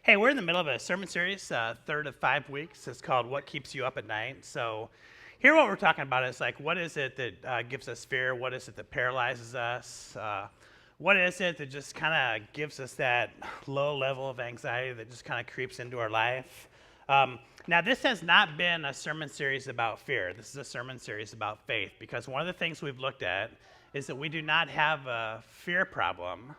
Hey, we're in the middle of a sermon series, third of 5 weeks. It's called What Keeps You Up at Night. So here what we're talking about is like, what is it that gives us fear? What is it that paralyzes us? What is it that just kind of gives us that low level of anxiety that just kind of creeps into our life? Now, this has not been a sermon series about fear. This is a sermon series about faith, because one of the things we've looked at is that we do not have a fear problem.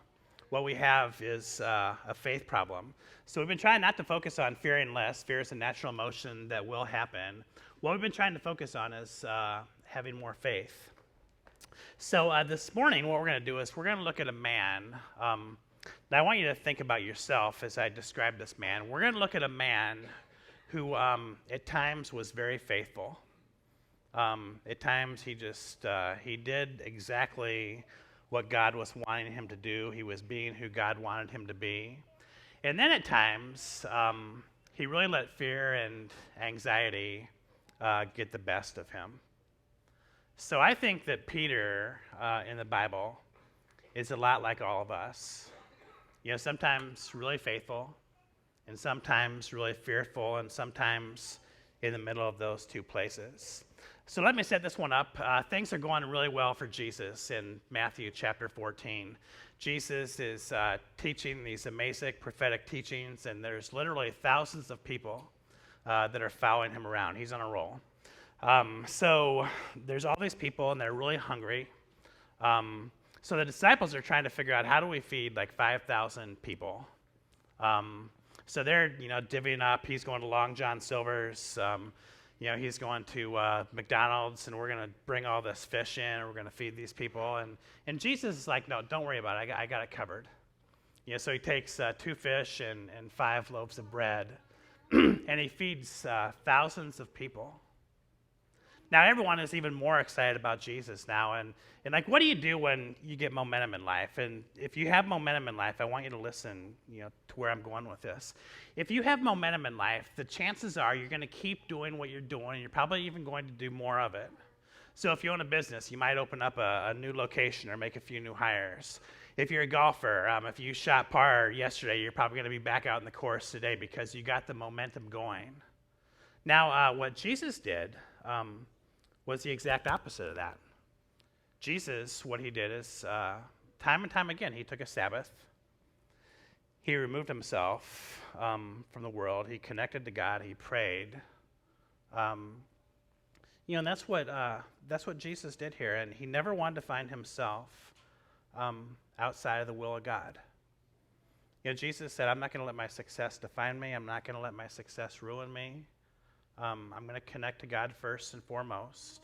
What we have is a faith problem. So we've been trying not to focus on fearing less. Fear is a natural emotion that will happen. What we've been trying to focus on is having more faith. So this morning, what we're going to do is we're going to look at a man. Now I want you to think about yourself as I describe this man. We're going to look at a man who at times was very faithful. At times he did exactly what God was wanting him to do. He was being who God wanted him to be. And then at times, he really let fear and anxiety get the best of him. So I think that Peter in the Bible is a lot like all of us. You know, sometimes really faithful, and sometimes really fearful, and sometimes in the middle of those two places. So let me set this one up. Things are going really well for Jesus in Matthew chapter 14. Jesus is teaching these amazing prophetic teachings, and there's literally thousands of people that are following him around. He's on a roll. So there's all these people, and they're really hungry. So the disciples are trying to figure out, how do we feed like 5,000 people? So they're, divvying up. He's going to Long John Silver's. He's going to McDonald's, and we're going to bring all this fish in, and we're going to feed these people. And Jesus is like, no, don't worry about it. I got it covered. So he takes 2 fish and 5 loaves of bread, and he feeds thousands of people. Now, everyone is even more excited about Jesus now. And like, what do you do when you get momentum in life? And if you have momentum in life, I want you to listen, to where I'm going with this. If you have momentum in life, the chances are you're going to keep doing what you're doing, and you're probably even going to do more of it. So if you own a business, you might open up a new location or make a few new hires. If you're a golfer, if you shot par yesterday, you're probably going to be back out in the course today because you got the momentum going. Now, what Jesus did was the exact opposite of that. Jesus, what he did is, time and time again, he took a Sabbath. He removed himself from the world. He connected to God. He prayed. And that's what Jesus did here. And he never wanted to find himself outside of the will of God. Jesus said, I'm not going to let my success define me. I'm not going to let my success ruin me. I'm going to connect to God first and foremost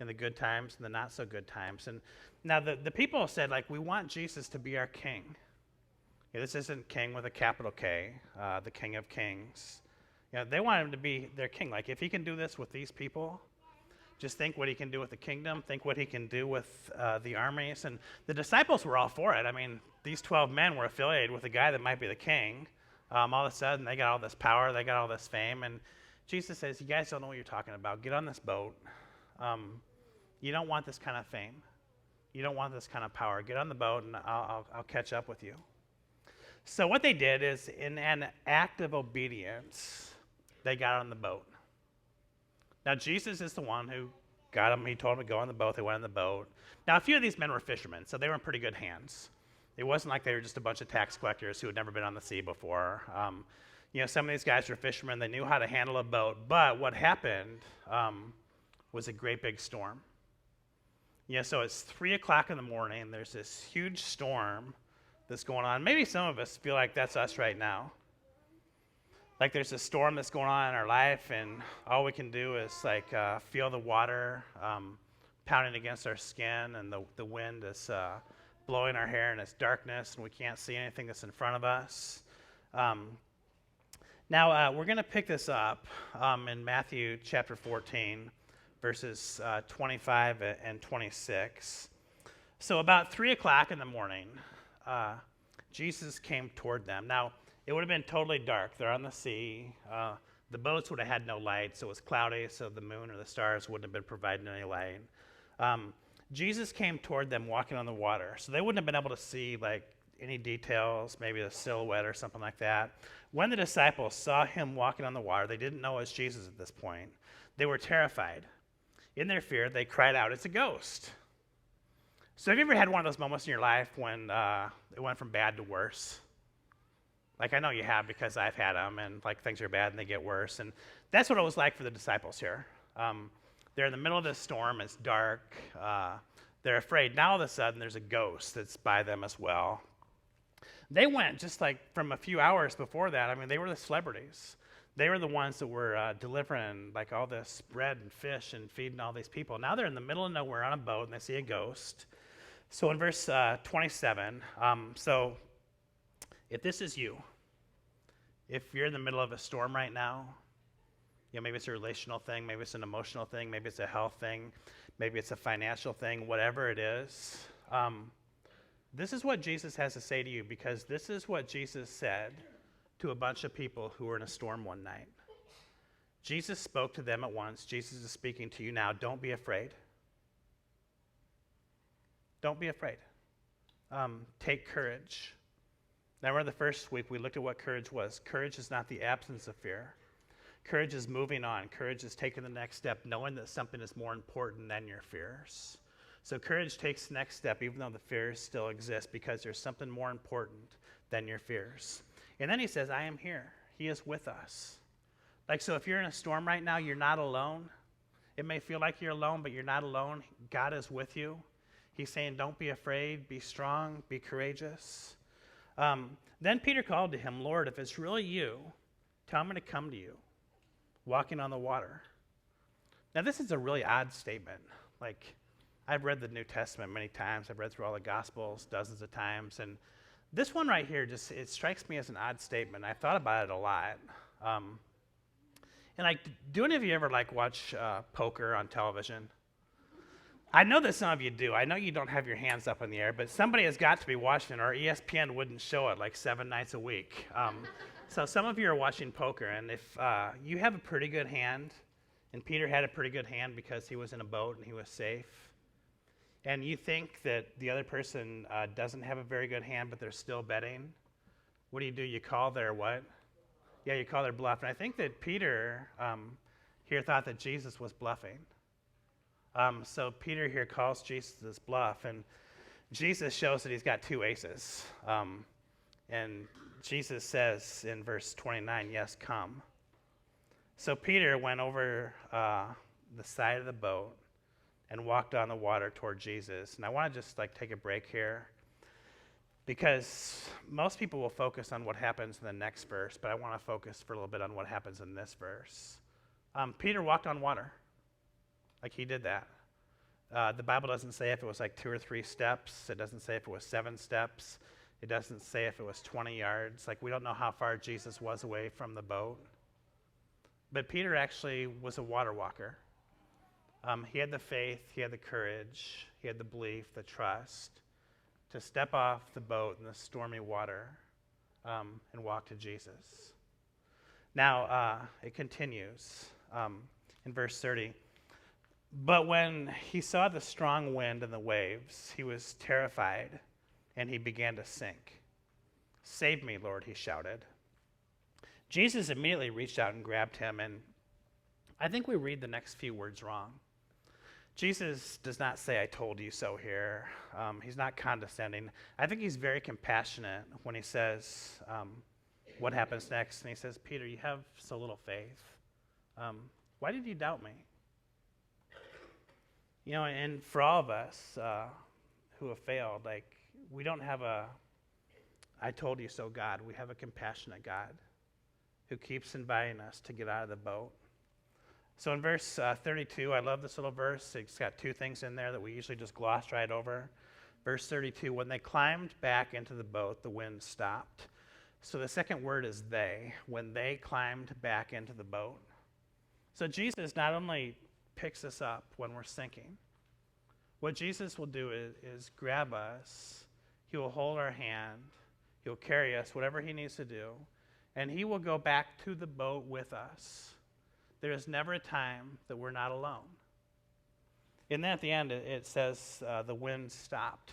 in the good times and the not so good times. And now the people said, like, we want Jesus to be our king. This isn't king with a capital K, the King of Kings. They want him to be their king. Like, if he can do this with these people, just think what he can do with the kingdom. Think what he can do with the armies. And the disciples were all for it. I mean, these 12 men were affiliated with a guy that might be the king. All of a sudden, they got all this power. They got all this fame. And Jesus says, you guys don't know what you're talking about. Get on this boat. You don't want this kind of fame. You don't want this kind of power. Get on the boat, and I'll catch up with you. So what they did is, in an act of obedience, they got on the boat. Now, Jesus is the one who got them. He told them to go on the boat. They went on the boat. Now, a few of these men were fishermen, so they were in pretty good hands. It wasn't like they were just a bunch of tax collectors who had never been on the sea before. Some of these guys were fishermen. They knew how to handle a boat. But what happened was a great big storm. So it's 3 o'clock in the morning. There's this huge storm that's going on. Maybe some of us feel like that's us right now. Like there's a storm that's going on in our life, and all we can do is feel the water pounding against our skin, and the wind is blowing our hair, and it's darkness, and we can't see anything that's in front of us. Now, we're going to pick this up in Matthew chapter 14, verses 25 and 26. So about 3 o'clock in the morning, Jesus came toward them. Now, it would have been totally dark. They're on the sea. The boats would have had no light, so it was cloudy, so the moon or the stars wouldn't have been providing any light. Jesus came toward them walking on the water, so they wouldn't have been able to see any details, maybe a silhouette or something like that. When the disciples saw him walking on the water, they didn't know it was Jesus at this point. They were terrified. In their fear, they cried out, "It's a ghost." So have you ever had one of those moments in your life when it went from bad to worse? Like, I know you have, because I've had them, and like things are bad and they get worse. And that's what it was like for the disciples here. They're in the middle of this storm. It's dark. They're afraid. Now all of a sudden there's a ghost that's by them as well. They went just like from a few hours before that. I mean, they were the celebrities. They were the ones that were delivering like all this bread and fish and feeding all these people. Now they're in the middle of nowhere on a boat and they see a ghost. So in verse 27, so if this is you, if you're in the middle of a storm right now, maybe it's a relational thing, maybe it's an emotional thing, maybe it's a health thing, maybe it's a financial thing, whatever it is, this is what Jesus has to say to you, because this is what Jesus said to a bunch of people who were in a storm one night. Jesus spoke to them at once. Jesus is speaking to you now. Don't be afraid. Don't be afraid. Take courage. Now, remember the first week we looked at what courage was. Courage is not the absence of fear. Courage is moving on. Courage is taking the next step, knowing that something is more important than your fears. So courage takes the next step, even though the fears still exist, because there's something more important than your fears. And then he says, I am here. He is with us. Like, so if you're in a storm right now, you're not alone. It may feel like you're alone, but you're not alone. God is with you. He's saying, don't be afraid, be strong, be courageous. Then Peter called to him, Lord, if it's really you, tell me to come to you, walking on the water. Now, this is a really odd statement. Like, I've read the New Testament many times. I've read through all the Gospels dozens of times. And this one right here, it strikes me as an odd statement. I've thought about it a lot. And do any of you ever watch poker on television? I know that some of you do. I know you don't have your hands up in the air, but somebody has got to be watching it, or ESPN wouldn't show it 7 nights a week. So some of you are watching poker, and if you have a pretty good hand, and Peter had a pretty good hand because he was in a boat and he was safe, and you think that the other person doesn't have a very good hand, but they're still betting, what do? You call their what? Yeah, you call their bluff. And I think that Peter here thought that Jesus was bluffing. So Peter here calls Jesus' bluff, and Jesus shows that he's got two aces. And Jesus says in verse 29, yes, come. So Peter went over the side of the boat and walked on the water toward Jesus. And I want to just take a break here, because most people will focus on what happens in the next verse, but I want to focus for a little bit on what happens in this verse. Peter walked on water. He did that. The Bible doesn't say if it was 2 or 3 steps. It doesn't say if it was 7 steps. It doesn't say if it was 20 yards. We don't know how far Jesus was away from the boat. But Peter actually was a water walker. He had the faith, he had the courage, he had the belief, the trust to step off the boat in the stormy water and walk to Jesus. Now, it continues in verse 30. But when he saw the strong wind and the waves, he was terrified, and he began to sink. Save me, Lord, he shouted. Jesus immediately reached out and grabbed him, and I think we read the next few words wrong. Jesus does not say, I told you so here. He's not condescending. I think he's very compassionate when he says what happens next. And he says, Peter, you have so little faith. Why did you doubt me? And for all of us who have failed, we don't have a I told you so God. We have a compassionate God who keeps inviting us to get out of the boat. So in verse 32, I love this little verse. It's got 2 things in there that we usually just gloss right over. Verse 32, when they climbed back into the boat, the wind stopped. So the second word is they, when they climbed back into the boat. So Jesus not only picks us up when we're sinking. What Jesus will do is grab us. He will hold our hand. He'll carry us, whatever he needs to do, and he will go back to the boat with us. There is never a time that we're not alone. And then at the end, it says the wind stopped.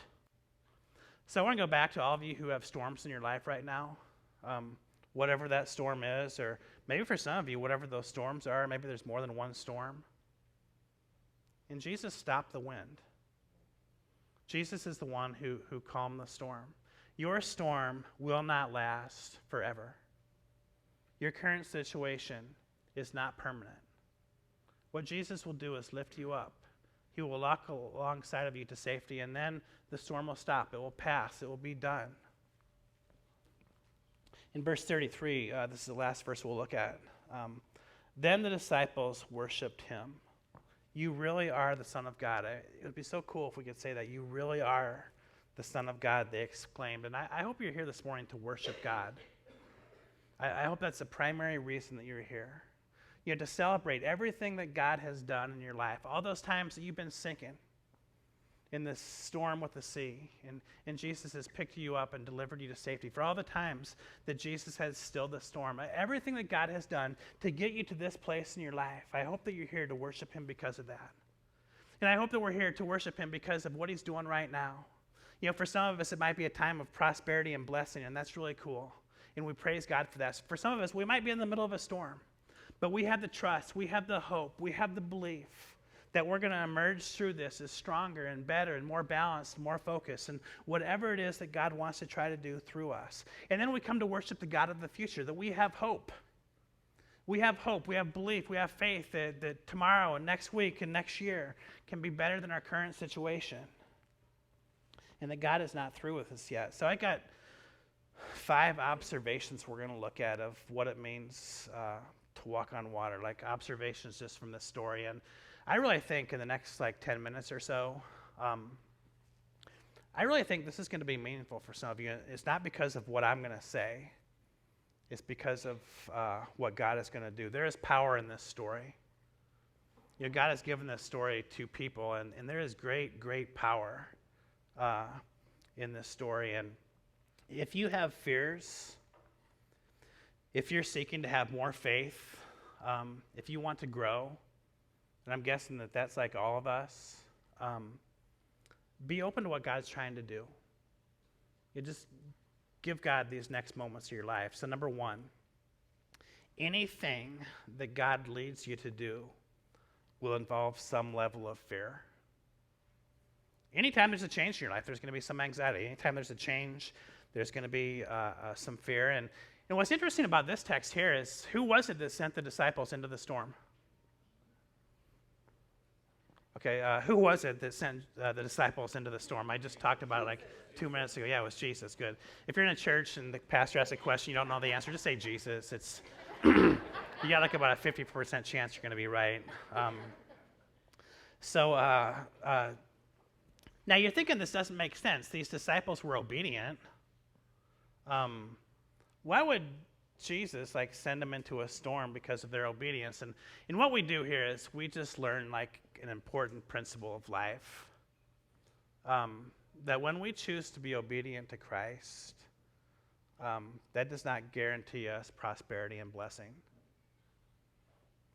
So I want to go back to all of you who have storms in your life right now, whatever that storm is, or maybe for some of you, whatever those storms are, maybe there's more than one storm. And Jesus stopped the wind. Jesus is the one who calmed the storm. Your storm will not last forever. Your current situation is not permanent. What Jesus will do is lift you up. He will walk alongside of you to safety, and then the storm will stop. It will pass. It will be done. In verse 33, this is the last verse we'll look at. Then the disciples worshiped him. You really are the Son of God. It would be so cool if we could say that. You really are the Son of God, they exclaimed. And I hope you're here this morning to worship God. I hope that's the primary reason that you're here. You know, to celebrate everything that God has done in your life. All those times that you've been sinking in this storm with the sea. And Jesus has picked you up and delivered you to safety. For all the times that Jesus has stilled the storm. Everything that God has done to get you to this place in your life. I hope that you're here to worship him because of that. And I hope that we're here to worship him because of what he's doing right now. You know, for some of us, it might be a time of prosperity and blessing, and that's really cool. And we praise God for that. For some of us, we might be in the middle of a storm. But we have the trust, we have the hope, we have the belief that we're going to emerge through this as stronger and better and more balanced, more focused, and whatever it is that God wants to try to do through us. And then we come to worship the God of the future, that we have hope. We have hope, we have belief, we have faith that tomorrow and next week and next year can be better than our current situation. And that God is not through with us yet. So I got 5 observations we're going to look at of what it means to walk on water, like observations just from this story. And I really think in the next 10 minutes or so, I really think this is going to be meaningful for some of you. It's not because of what I'm going to say. It's because of what God is going to do. There is power in this story. You know, God has given this story to people, and there is great, great power in this story. And if you have fears, if you're seeking to have more faith, if you want to grow, and I'm guessing that that's like all of us, be open to what God's trying to do. You just give God these next moments of your life. So number 1, anything that God leads you to do will involve some level of fear. Anytime there's a change in your life, there's going to be some anxiety. Anytime there's a change, there's going to be some fear. And what's interesting about this text here is, who was it that sent the disciples into the storm? Okay, who was it that sent the disciples into the storm? I just talked about it 2 minutes ago. Yeah, it was Jesus. Good. If you're in a church and the pastor asks a question, you don't know the answer, just say Jesus. It's you got about a 50% chance you're going to be right. Now you're thinking this doesn't make sense. These disciples were obedient. Why would Jesus send them into a storm because of their obedience? And what we do here is we just learn an important principle of life. That when we choose to be obedient to Christ, that does not guarantee us prosperity and blessing.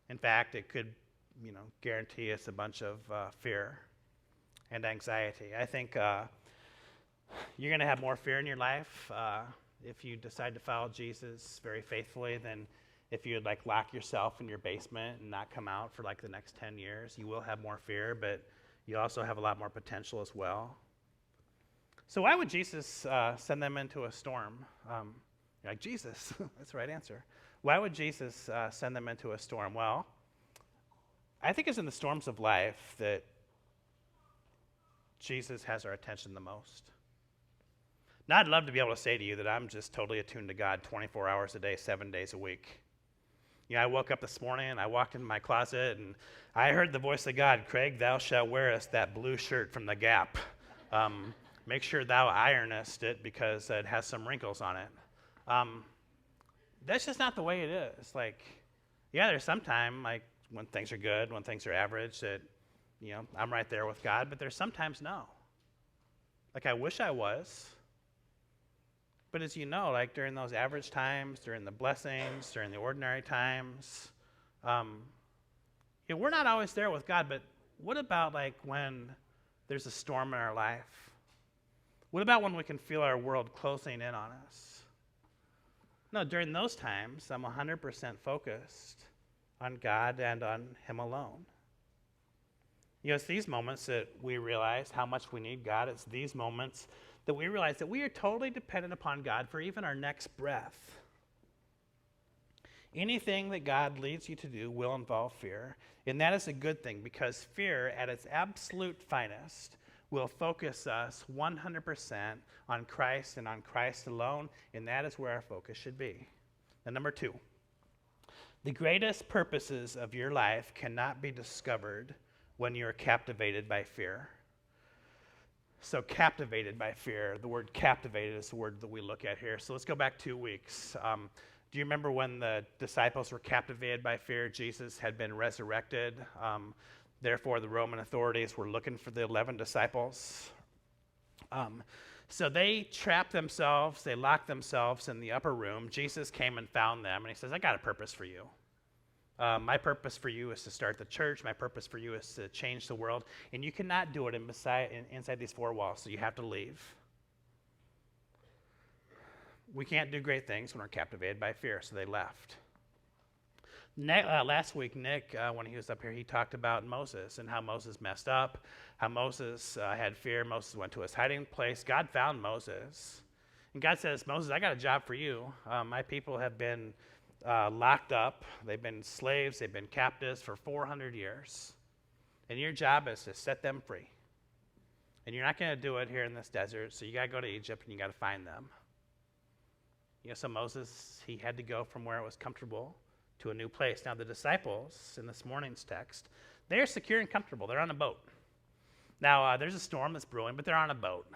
In fact, it could, guarantee us a bunch of fear and anxiety. I think you're going to have more fear in your life if you decide to follow Jesus very faithfully than if you would lock yourself in your basement and not come out for the next 10 years. You will have more fear, but you also have a lot more potential as well. So why would Jesus send them into a storm? You're like, Jesus, that's the right answer. Why would Jesus send them into a storm? Well, I think it's in the storms of life that Jesus has our attention the most. Now, I'd love to be able to say to you that I'm just totally attuned to God 24 hours a day, 7 days a week. I woke up this morning, and I walked into my closet, and I heard the voice of God, Craig, thou shalt wearest that blue shirt from the Gap. Make sure thou ironest it because it has some wrinkles on it. That's just not the way it is. There's some time, when things are good, when things are average, that, I'm right there with God, but there's sometimes no. I wish I was. But as you know, during those average times, during the blessings, during the ordinary times, we're not always there with God. But what about when there's a storm in our life? What about when we can feel our world closing in on us? No, during those times, I'm 100% focused on God and on Him alone. It's these moments that we realize how much we need God. It's these moments that we realize that we are totally dependent upon God for even our next breath. Anything that God leads you to do will involve fear, and that is a good thing because fear, at its absolute finest, will focus us 100% on Christ and on Christ alone, and that is where our focus should be. And number 2, the greatest purposes of your life cannot be discovered when you're captivated by fear. So captivated by fear, the word captivated is the word that we look at here. So let's go back 2 weeks. Do you remember when the disciples were captivated by fear? Jesus had been resurrected. Therefore, the Roman authorities were looking for the 11 disciples. So they trapped themselves. They locked themselves in the upper room. Jesus came and found them, and he says, I got a purpose for you. My purpose for you is to start the church. My purpose for you is to change the world. And you cannot do it inside these 4 walls, so you have to leave. We can't do great things when we're captivated by fear, so they left. Last week, Nick, when he was up here, he talked about Moses and how Moses messed up, how Moses had fear. Moses went to his hiding place. God found Moses. And God says, Moses, I got a job for you. My people have been locked up. They've been slaves. They've been captives for 400 years. And your job is to set them free. And you're not going to do it here in this desert, so you got to go to Egypt and you got to find them. So Moses, he had to go from where it was comfortable to a new place. Now, the disciples in this morning's text, they're secure and comfortable. They're on a boat. Now, there's a storm that's brewing, but they're on a boat.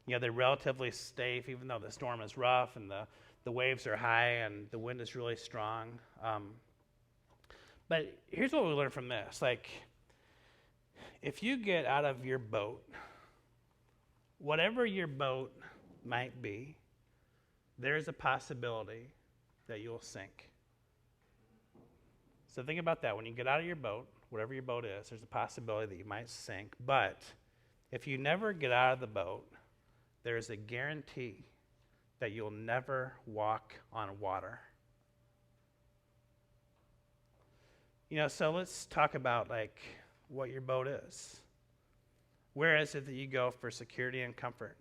They're relatively safe, even though the storm is rough and the waves are high and the wind is really strong. But here's what we learn from this. If you get out of your boat, whatever your boat might be, there's a possibility that you'll sink. So think about that. When you get out of your boat, whatever your boat is, there's a possibility that you might sink. But if you never get out of the boat, there's a guarantee that you'll never walk on water. So let's talk about what your boat is. Where is it that you go for security and comfort?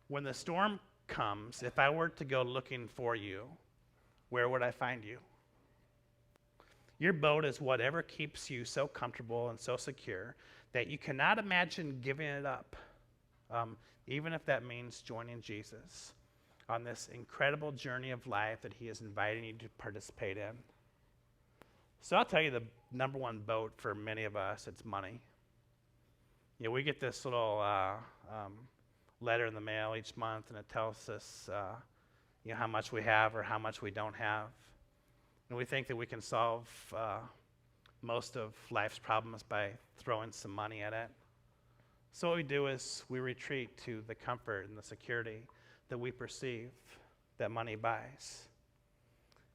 When the storm comes, if I were to go looking for you, where would I find you? Your boat is whatever keeps you so comfortable and so secure that you cannot imagine giving it up, even if that means joining Jesus on this incredible journey of life that he is inviting you to participate in. So I'll tell you the number one boat for many of us, it's money. We get this little letter in the mail each month, and it tells us how much we have or how much we don't have. And we think that we can solve most of life's problems by throwing some money at it. So what we do is we retreat to the comfort and the security that we perceive that money buys.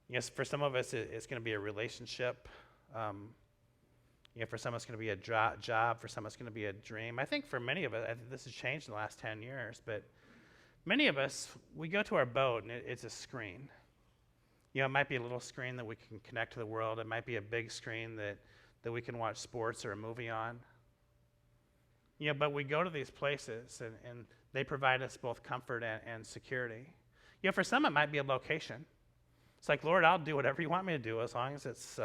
Yes, for some of us, it's going to be a relationship. For some, it's going to be a job. For some, it's going to be a dream. I think for many of us, this has changed in the last 10 years, but many of us, we go to our boat, and it's a screen. It might be a little screen that we can connect to the world. It might be a big screen that we can watch sports or a movie on. But we go to these places, and they provide us both comfort and security. For some, it might be a location. It's like, Lord, I'll do whatever you want me to do as long as it's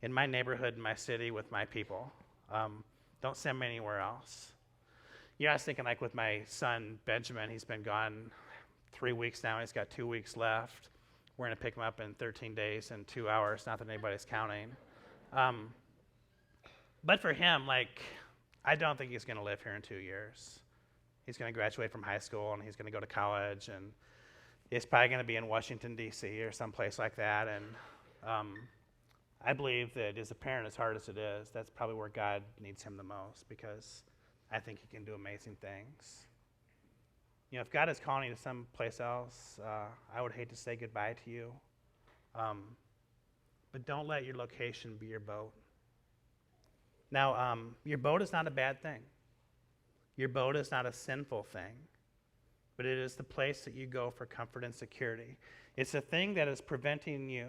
in my neighborhood, in my city, with my people. Don't send me anywhere else. I was thinking with my son, Benjamin, he's been gone 3 weeks now. He's got 2 weeks left. We're going to pick him up in 13 days and 2 hours, not that anybody's counting. But for him, I don't think he's going to live here in 2 years. He's going to graduate from high school, and he's going to go to college, and he's probably going to be in Washington, D.C. or someplace like that. And I believe that as a parent, as hard as it is, that's probably where God needs him the most, because I think he can do amazing things. If God is calling you to someplace else, I would hate to say goodbye to you. But don't let your location be your boat. Now, your boat is not a bad thing. Your boat is not a sinful thing, but it is the place that you go for comfort and security. It's a thing that is preventing you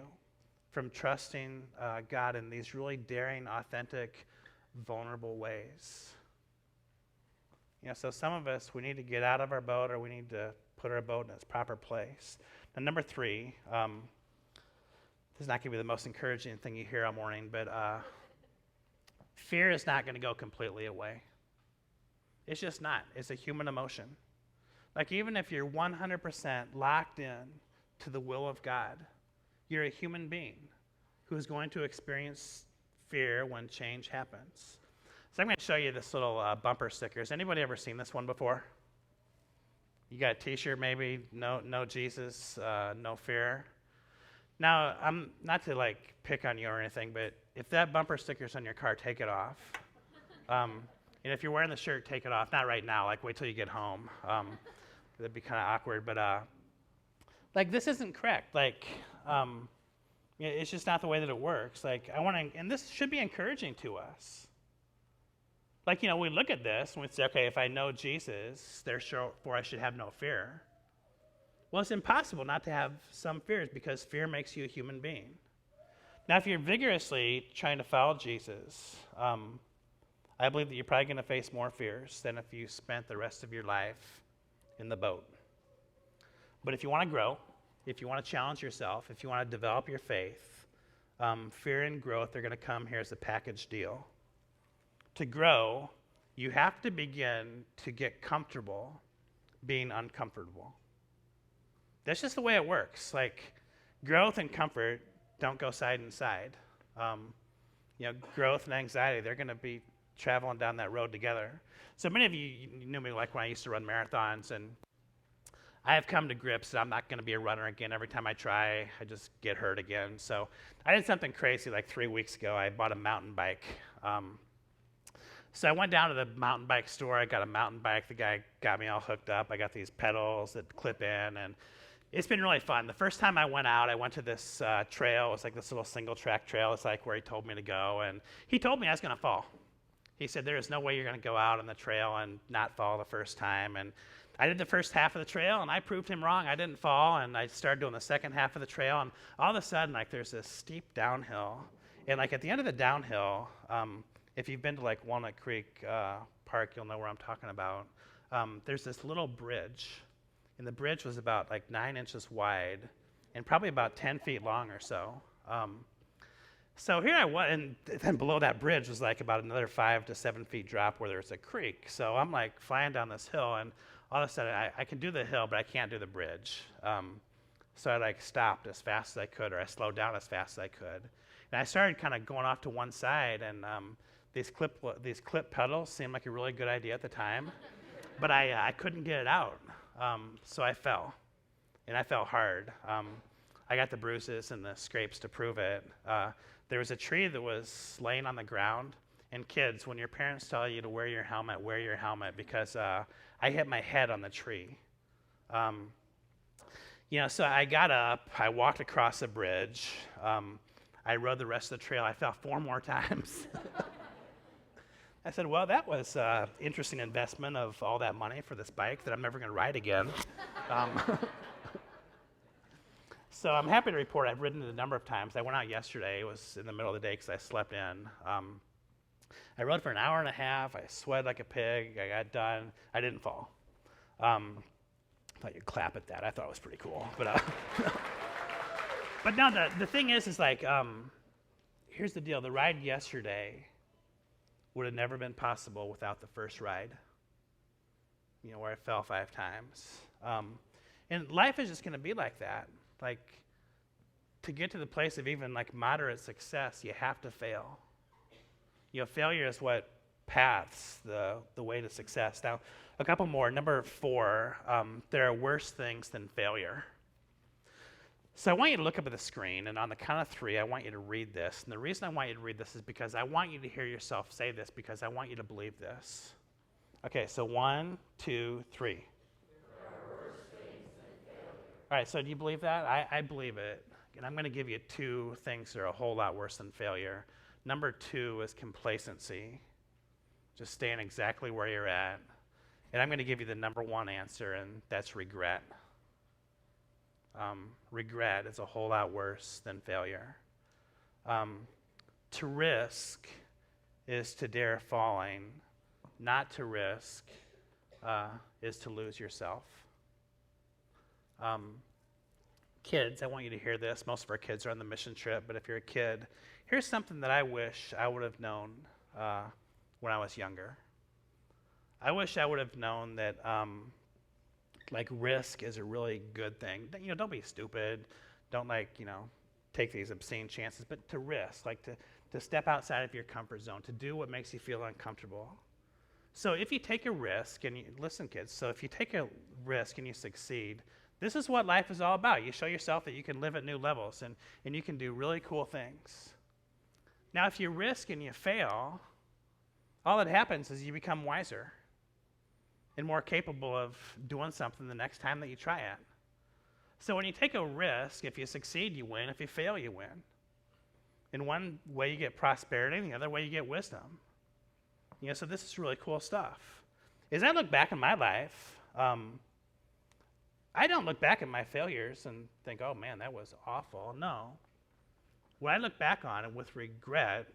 from trusting God in these really daring, authentic, vulnerable ways. So some of us, we need to get out of our boat, or we need to put our boat in its proper place. Now, number 3, this is not going to be the most encouraging thing you hear all morning, but fear is not going to go completely away. It's just not. It's a human emotion. Like, even if you're 100% locked in to the will of God, you're a human being who's going to experience fear when change happens. So I'm going to show you this little bumper sticker. Has anybody ever seen this one before? You got a t-shirt maybe, no Jesus, no fear. Now, I'm not to like pick on you or anything, but if that bumper sticker's on your car, take it off. And if you're wearing the shirt, take it off. Not right now, like wait till you get home. That'd be kind of awkward, but like this isn't correct. Like it's just not the way that it works. Like and this should be encouraging to us. Like, we look at this and we say, okay, if I know Jesus, therefore I should have no fear. Well, it's impossible not to have some fears because fear makes you a human being. Now, if you're vigorously trying to follow Jesus, I believe that you're probably going to face more fears than if you spent the rest of your life in the boat. But if you want to grow, if you want to challenge yourself, if you want to develop your faith, fear and growth are going to come here as a package deal. To grow, you have to begin to get comfortable being uncomfortable. That's just the way it works. Like, growth and comfort don't go side and side. Growth and anxiety, they're going to be traveling down that road together. So many of you knew me like when I used to run marathons, and I have come to grips that I'm not going to be a runner again. Every time I try, I just get hurt again. So I did something crazy like 3 weeks ago. I bought a mountain bike. So I went down to the mountain bike store. I got a mountain bike. The guy got me all hooked up. I got these pedals that clip in, and it's been really fun. The first time I went out, I went to this trail. It was like this little single-track trail. It's like where he told me to go, and he told me I was going to fall. He said, there is no way you're going to go out on the trail and not fall the first time. And I did the first half of the trail, and I proved him wrong. I didn't fall, and I started doing the second half of the trail, and all of a sudden, like, there's this steep downhill. And, like, at the end of the downhill, if you've been to like Walnut Creek Park, you'll know where I'm talking about. There's this little bridge, and the bridge was about like 9 inches wide and probably about 10 feet long or so. So here I was, and then below that bridge was like about another 5 to 7 feet drop where there's a creek. So I'm like flying down this hill, and all of a sudden I can do the hill, but I can't do the bridge. So I like stopped as fast as I could, or I slowed down as fast as I could. And I started kind of going off to one side, and these clip pedals seemed like a really good idea at the time, but I couldn't get it out, so I fell, and I fell hard. I got the bruises and the scrapes to prove it. There was a tree that was laying on the ground, and kids, when your parents tell you to wear your helmet because I hit my head on the tree. So I got up, I walked across the bridge, I rode the rest of the trail. I fell 4 more times. I said, well, that was an interesting investment of all that money for this bike that I'm never going to ride again. So I'm happy to report I've ridden it a number of times. I went out yesterday. It was in the middle of the day because I slept in. I rode for an hour and a half. I sweated like a pig. I got done. I didn't fall. I thought you'd clap at that. I thought it was pretty cool. But no, the thing is like, here's the deal. The ride yesterday would have never been possible without the first ride, where I fell 5 times. And life is just going to be like that. Like, to get to the place of even like moderate success, you have to fail. Failure is what paths the way to success. Now, a couple more. Number 4, there are worse things than failure. So I want you to look up at the screen, and on the count of 3, I want you to read this. And the reason I want you to read this is because I want you to hear yourself say this, because I want you to believe this. Okay, so 1, 2, 3. There are worse things than failure. All right, so do you believe that? I believe it. And I'm going to give you 2 things that are a whole lot worse than failure. Number 2 is complacency, just staying exactly where you're at. And I'm going to give you the number one answer, and that's regret. Regret is a whole lot worse than failure. To risk is to dare falling. Not to risk is to lose yourself. Kids, I want you to hear this. Most of our kids are on the mission trip, but if you're a kid, here's something that I wish I would have known when I was younger. I wish I would have known that risk is a really good thing. Don't be stupid. Don't take these obscene chances, but to risk, to step outside of your comfort zone, to do what makes you feel uncomfortable. So if you take a risk, and listen, kids, so if you take a risk and you succeed, this is what life is all about. You show yourself that you can live at new levels and you can do really cool things. Now, if you risk and you fail, all that happens is you become wiser and more capable of doing something the next time that you try it. So when you take a risk, if you succeed, you win. If you fail, you win. In one way, you get prosperity. In the other way, you get wisdom. So this is really cool stuff. As I look back in my life, I don't look back at my failures and think, oh, man, that was awful. No. What I look back on and with regret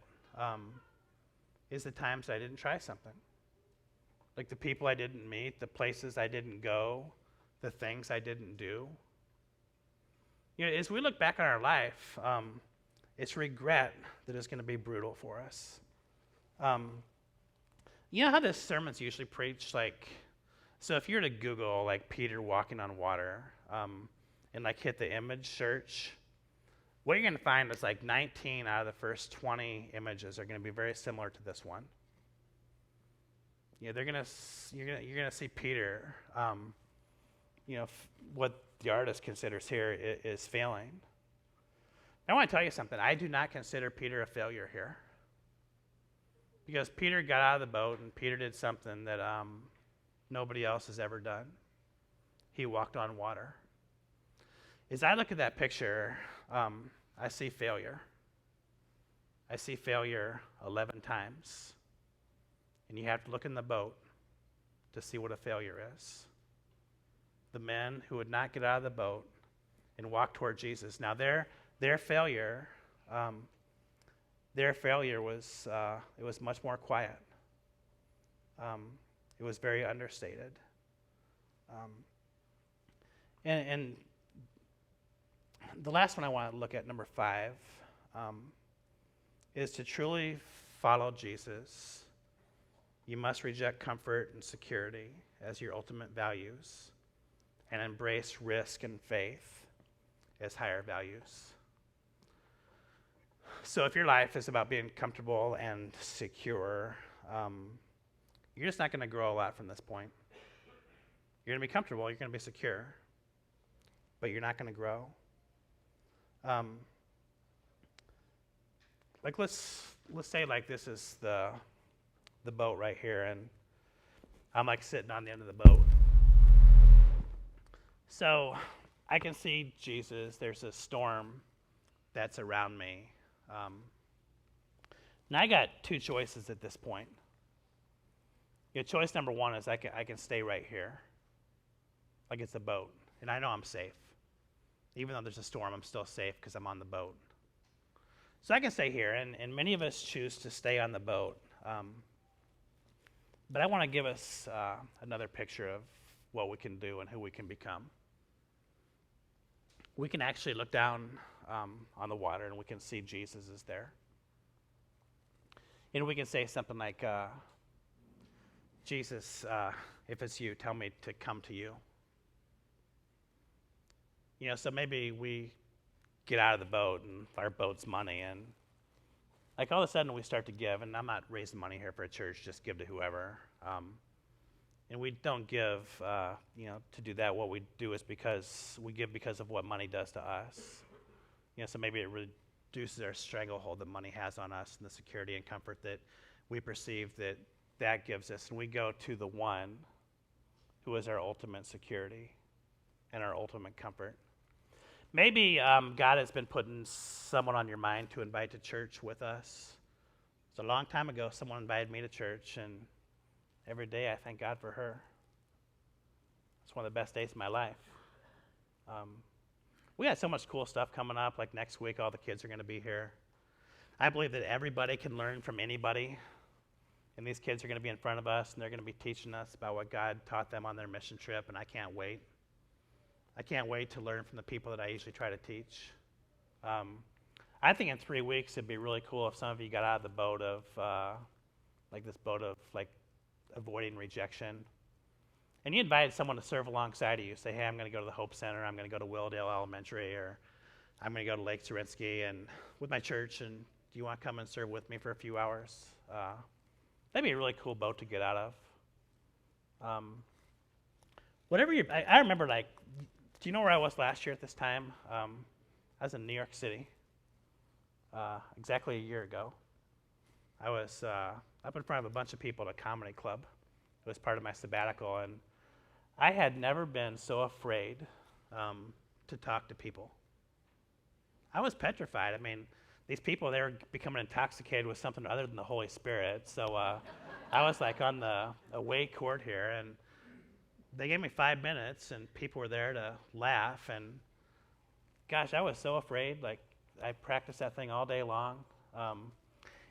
is the times I didn't try something. Like the people I didn't meet, the places I didn't go, the things I didn't do. As we look back on our life, it's regret that is going to be brutal for us. You know how this sermon's usually preached? So if you were to Google, Peter walking on water and, hit the image search, what you're going to find is 19 out of the first 20 images are going to be very similar to this one. You're going to see Peter, what the artist considers here is failing. I want to tell you something. I do not consider Peter a failure here. Because Peter got out of the boat and Peter did something that nobody else has ever done. He walked on water. As I look at that picture, I see failure. I see failure 11 times. And you have to look in the boat to see what a failure is. The men who would not get out of the boat and walk toward Jesus. Now their failure was it was much more quiet. It was very understated. And the last one I want to look at, number 5, is to truly follow Jesus. You must reject comfort and security as your ultimate values and embrace risk and faith as higher values. So if your life is about being comfortable and secure, you're just not going to grow a lot from this point. You're going to be comfortable, you're going to be secure, but you're not going to grow. Let's say this is the boat right here, and I'm sitting on the end of the boat. So I can see Jesus. There's a storm that's around me. Now I got 2 choices at this point. Choice number 1 is I can stay right here, like it's a boat, and I know I'm safe. Even though there's a storm, I'm still safe because I'm on the boat. So I can stay here, and many of us choose to stay on the boat. But I want to give us another picture of what we can do and who we can become. We can actually look down on the water, and we can see Jesus is there. And we can say something like, Jesus, if it's you, tell me to come to you. So maybe we get out of the boat, and our boat's money, and all of a sudden we start to give, and I'm not raising money here for a church, just give to whoever. And we don't give, to do that. What we do is because we give because of what money does to us. So maybe it reduces our stranglehold that money has on us and the security and comfort that we perceive that gives us. And we go to the one who is our ultimate security and our ultimate comfort. Maybe God has been putting someone on your mind to invite to church with us. It's a long time ago someone invited me to church, and every day I thank God for her. It's one of the best days of my life. We got so much cool stuff coming up. Like next week, all the kids are going to be here. I believe that everybody can learn from anybody. And these kids are going to be in front of us, and they're going to be teaching us about what God taught them on their mission trip, and I can't wait. I can't wait to learn from the people that I usually try to teach. I think in 3 weeks it'd be really cool if some of you got out of the boat of, avoiding rejection. And you invited someone to serve alongside of you. Say, hey, I'm going to go to the Hope Center, I'm going to go to Willdale Elementary, or I'm going to go to Lake Zorinsky and with my church, and do you want to come and serve with me for a few hours? That'd be a really cool boat to get out of. I remember, do you know where I was last year at this time? I was in New York City, exactly a year ago. I was up in front of a bunch of people at a comedy club. It was part of my sabbatical, and I had never been so afraid to talk to people. I was petrified. I mean, these people, they were becoming intoxicated with something other than the Holy Spirit. So I was like on the away court here, and they gave me 5 minutes, and people were there to laugh. And gosh, I was so afraid. Like, I practiced that thing all day long.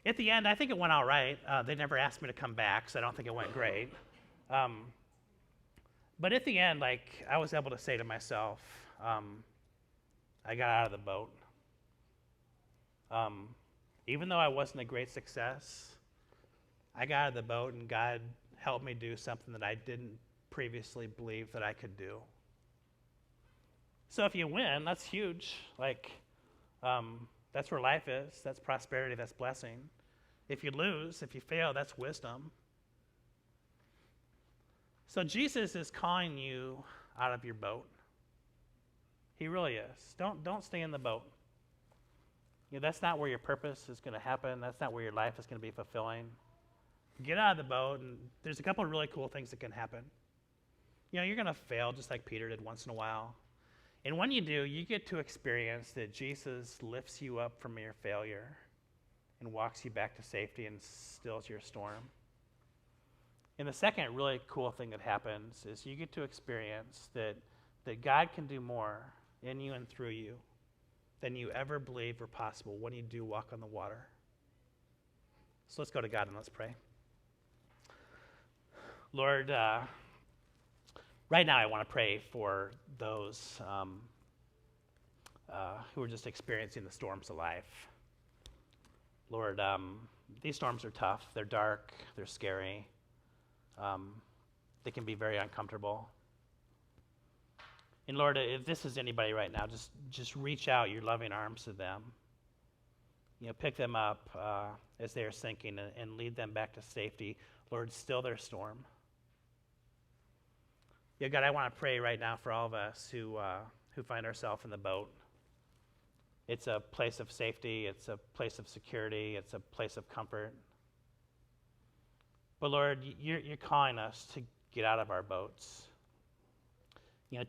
At the end, I think it went all right. They never asked me to come back, so I don't think it went great. But at the end, I was able to say to myself, I got out of the boat. Even though I wasn't a great success, I got out of the boat, and God helped me do something that I didn't previously believe that I could do. So if you win, that's huge. That's where life is. That's prosperity. That's blessing. If you lose, if you fail, that's wisdom. So Jesus is calling you out of your boat. He really is. Don't stay in the boat. That's not where your purpose is going to happen. That's not where your life is going to be fulfilling. Get out of the boat, and there's a couple of really cool things that can happen. You're going to fail just like Peter did once in a while. And when you do, you get to experience that Jesus lifts you up from your failure and walks you back to safety and stills your storm. And the second really cool thing that happens is you get to experience that God can do more in you and through you than you ever believed were possible when you do walk on the water. So let's go to God and let's pray. Lord, right now I want to pray for those who are just experiencing the storms of life. Lord, these storms are tough. They're dark. They're scary. They can be very uncomfortable. And Lord, if this is anybody right now, just reach out your loving arms to them. Pick them up as they are sinking and lead them back to safety. Lord, still their storm. God, I want to pray right now for all of us who find ourselves in the boat. It's a place of safety. It's a place of security. It's a place of comfort. But Lord, you're calling us to get out of our boats.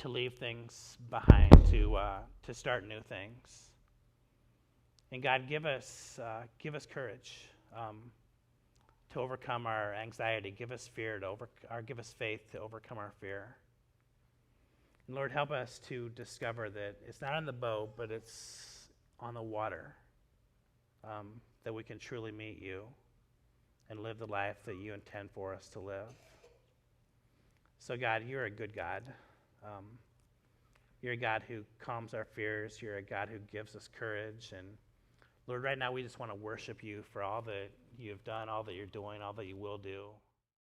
To leave things behind, to start new things. And God, give us courage to overcome our anxiety. Give us fear give us faith to overcome our fear. And Lord, help us to discover that it's not on the boat, but it's on the water that we can truly meet you and live the life that you intend for us to live. So God, you're a good God. You're a God who calms our fears. You're a God who gives us courage. And Lord, right now we just want to worship you for all that you have done, all that you're doing, all that you will do.